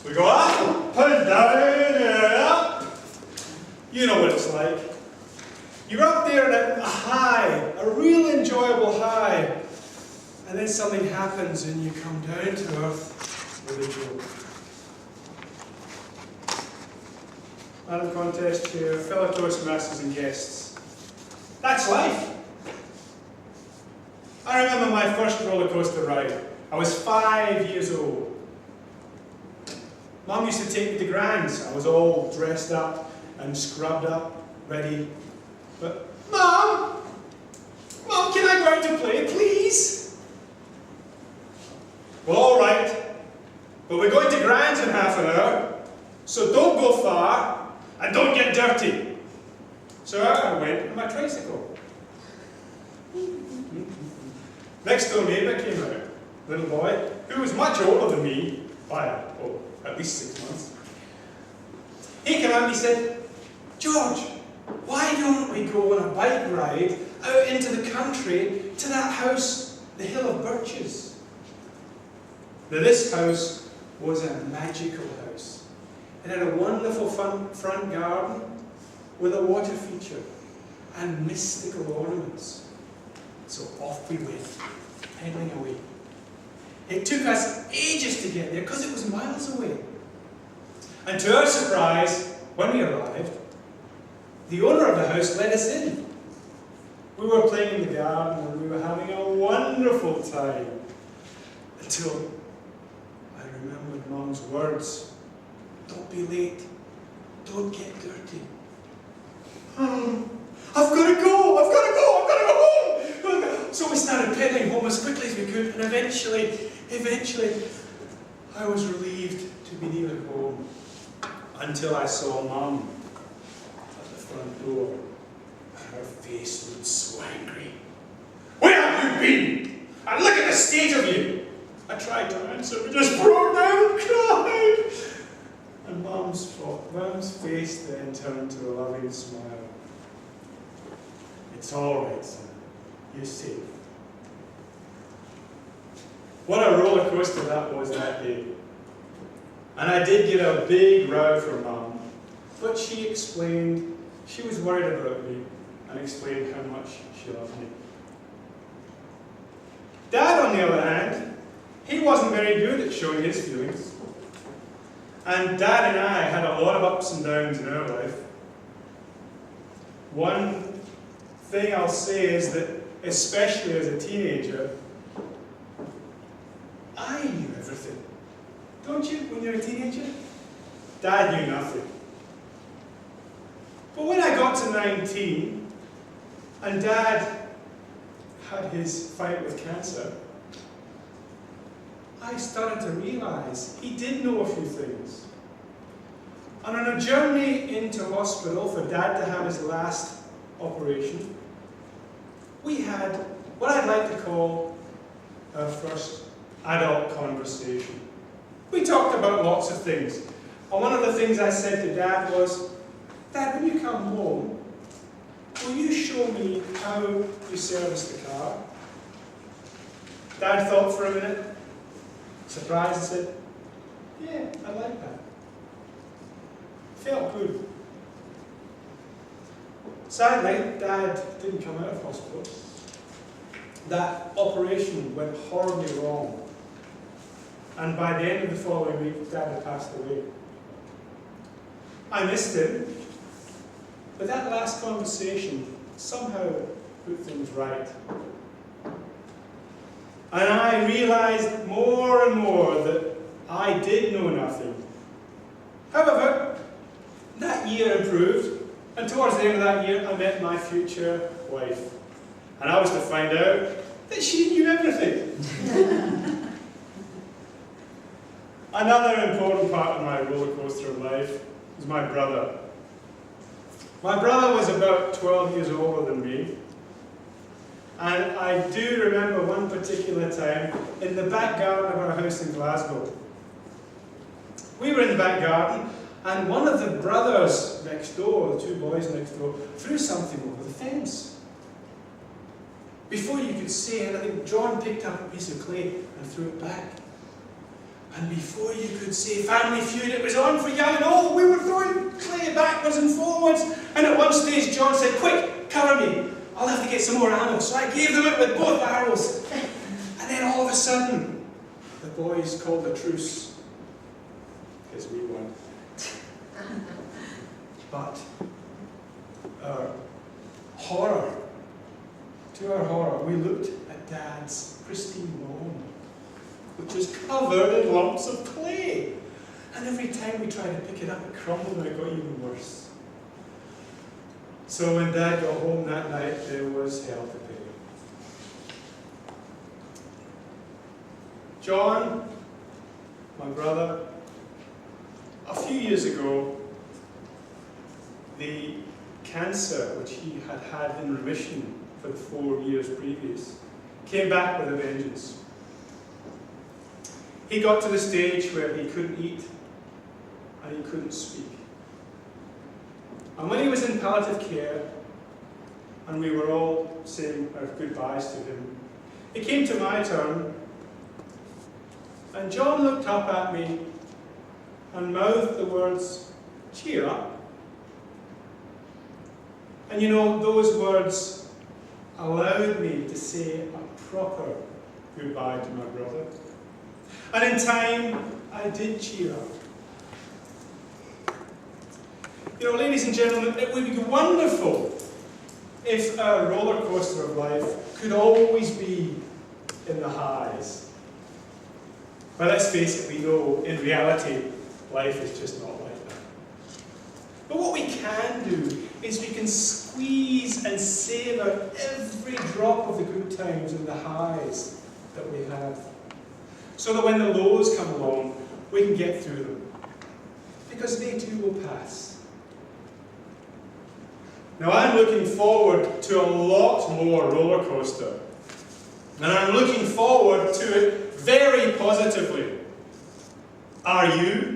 We go up and down and up. You know what it's like. You're up there at a high, a real enjoyable high, and then something happens and you come down to earth with a joke. Madam Contest Chair, fellow Toastmasters and guests. That's life. I remember my first roller coaster ride. I was 5 years old. Mum used to take me to Grand's. I was all dressed up and scrubbed up, ready. But, Mum, can I go out to play, please? Well, all right. But we're going to Grand's in half an hour, so don't go far and don't get dirty. So out I went on my tricycle. Next door neighbour came out, little boy, who was much older than me by at least 6 months. He came out and he said, George, why don't we go on a bike ride out into the country to that house, the Hill of Birches? Now this house was a magical house. It had a wonderful front garden with a water feature and mystical ornaments. So off we went, pedaling away. It took us ages to get there because it was miles away. And to our surprise, when we arrived, the owner of the house let us in. We were playing in the garden and we were having a wonderful time. Until I remembered Mum's words. Don't be late. Don't get dirty. I've got to go home. So we started pedaling home as quickly as we could, and eventually, I was relieved to be near home. Until I saw Mum at the front door. Her face looked so angry. Where have you been? And look at the state of you! I tried to answer, but just broke down and cried. And Mum's face then turned to a loving smile. It's all right, son. You're safe. What a roller coaster that was that day. And I did get a big row from Mum, but she explained she was worried about me and explained how much she loved me. Dad, on the other hand, he wasn't very good at showing his feelings. And Dad and I had a lot of ups and downs in our life. One thing I'll say is that, especially as a teenager, I knew everything. Don't you, when you're a teenager? Dad knew nothing. But when I got to 19, and Dad had his fight with cancer, I started to realise he did know a few things. And on a journey into hospital for Dad to have his last operation, we had what I'd like to call our first adult conversation. We talked about lots of things. And one of the things I said to Dad was, Dad, when you come home, will you show me how you service the car? Dad thought for a minute, surprised, and said, yeah, I like that. Felt good. Sadly, Dad didn't come out of hospital. That operation went horribly wrong. And by the end of the following week, Dad had passed away. I missed him, but that last conversation somehow put things right. And I realised more and more that I did know nothing. However, that year improved, and towards the end of that year, I met my future wife. And I was to find out that she knew everything. Another important part of my roller coaster of life is my brother. My brother was about 12 years older than me. And I do remember one particular time in the back garden of our house in Glasgow. We were in the back garden, and one of the brothers next door, the two boys next door, threw something over the fence. Before you could say anything, John picked up a piece of clay and threw it back. And before you could say Family Feud, it was on for young and old. We were throwing clay backwards and forwards. And at one stage, John said, "Quick, cover me. I'll have to get some more ammo." So I gave them it with both barrels. And then all of a sudden, the boys called a truce. Because we won. But to our horror, we looked at Dad's pristine lawn, which was covered in lumps of clay. And every time we tried to pick it up, it crumbled and it got even worse. So when Dad got home that night, there was hell to pay. John, my brother, a few years ago, the cancer which he had had in remission for the 4 years previous came back with a vengeance. He got to the stage where he couldn't eat and he couldn't speak. And when he was in palliative care and we were all saying our goodbyes to him, it came to my turn and John looked up at me and mouthed the words, "Cheer up." And you know, those words allowed me to say a proper goodbye to my brother. And in time, I did cheer up. You know, ladies and gentlemen, it would be wonderful if our roller coaster of life could always be in the highs. But let's face it, we know in reality, life is just not like that. But what we can do is we can squeeze and savour every drop of the good times and the highs that we have. So that when the lows come along, we can get through them. Because they too will pass. Now I'm looking forward to a lot more roller coaster. And I'm looking forward to it very positively. Are you?